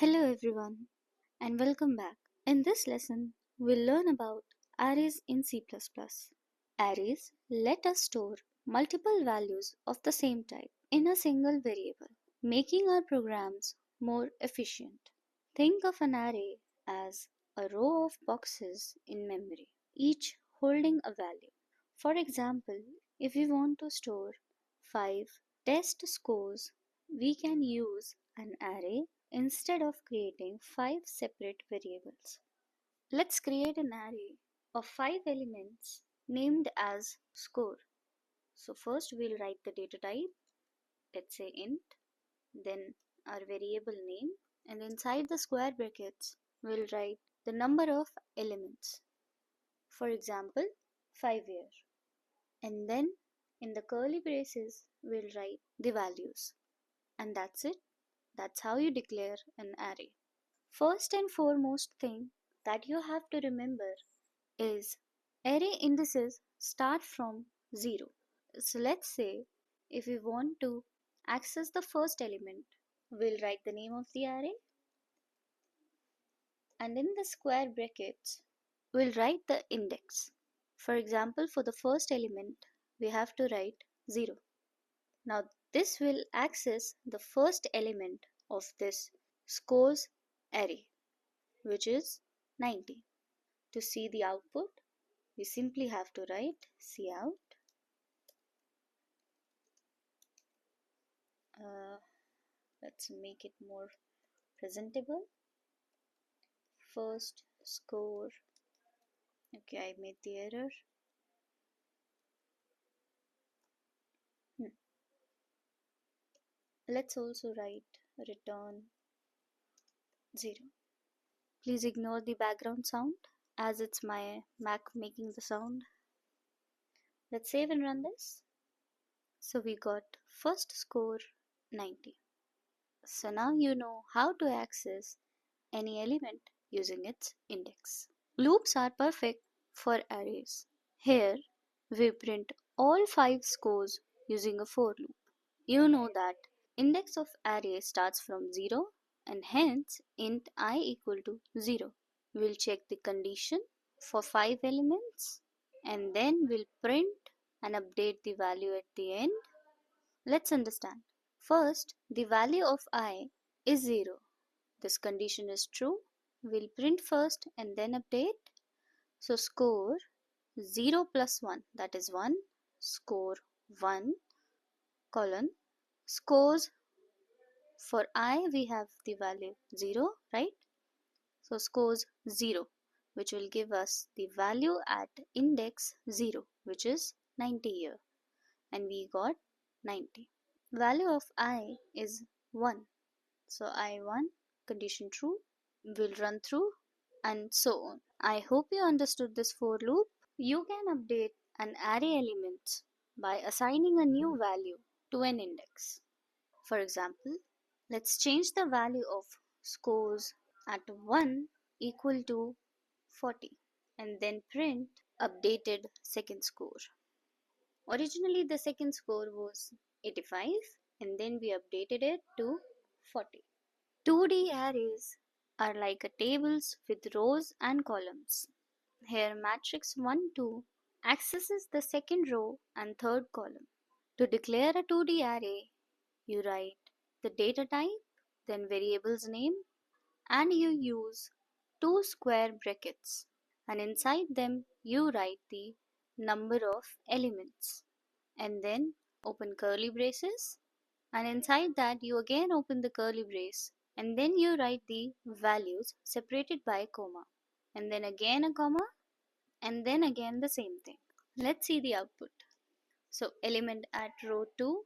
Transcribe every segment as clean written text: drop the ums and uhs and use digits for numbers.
Hello everyone and welcome back. In this lesson, we'll learn about arrays in C++. Arrays let us store multiple values of the same type in a single variable, making our programs more efficient. Think of an array as a row of boxes in memory, each holding a value. For example, if we want to store 5 test scores, we can use an array instead of creating 5 separate variables. Let's create an array of 5 elements named as score. So first we'll write the data type, let's say int, then our variable name, and inside the square brackets we'll write the number of elements. For example, 5 here. And then in the curly braces we'll write the values. And that's it. That's how you declare an array. First and foremost thing that you have to remember is array indices start from 0. So let's say if we want to access the first element, we'll write the name of the array, and in the square brackets we'll write the index. For example, for the first element we have to write 0. Now this will access the first element of this scores array, which is 90. To see the output, we simply have to write cout. Let's make it more presentable. First score. Okay, I made the error. Let's also write return 0. Please ignore the background sound as it's my Mac making the sound. Let's save and run this. So we got first score 90. So now you know how to access any element using its index. Loops are perfect for arrays. Here we print all 5 scores using a for loop. You know that index of array starts from 0 and hence int I equal to 0. We'll check the condition for 5 elements and then we'll print and update the value at the end. Let's understand. First, the value of I is 0. This condition is true. We'll print first and then update. So score 0 plus 1, that is 1, score 1, colon, scores for I we have the value 0, right? So scores 0, which will give us the value at index 0, which is 90 here. And we got 90. Value of I is 1. So I1, condition true, will run through and so on. I hope you understood this for loop. You can update an array element by assigning a new value to an index. For example, let's change the value of scores at 1 equal to 40 and then print updated second score. Originally the second score was 85 and then we updated it to 40. 2D arrays are like tables with rows and columns. Here matrix 1, 2 accesses the second row and third column. To declare a 2D array, you write the data type, then variable's name, and you use 2 square brackets, and inside them you write the number of elements, and then open curly braces, and inside that you again open the curly brace, and then you write the values separated by a comma, and then again a comma, and then again the same thing. Let's see the output. So element at row 2,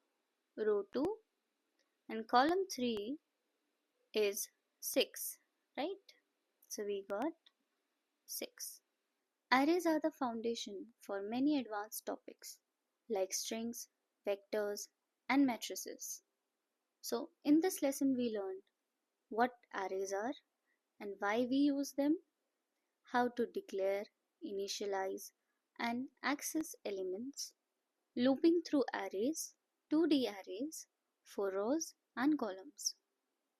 and column 3 is 6, right? So we got 6. Arrays are the foundation for many advanced topics like strings, vectors, and matrices. So in this lesson we learned what arrays are and why we use them, how to declare, initialize, and access elements, looping through arrays, 2D arrays, for rows and columns.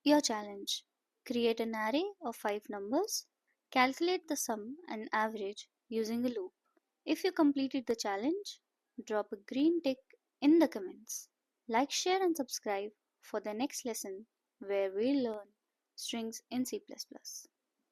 Your challenge: Create an array of 5 numbers. Calculate the sum and average using a loop. If you completed the challenge, drop a green tick in the comments. Like, share, and subscribe for the next lesson where we learn strings in C++.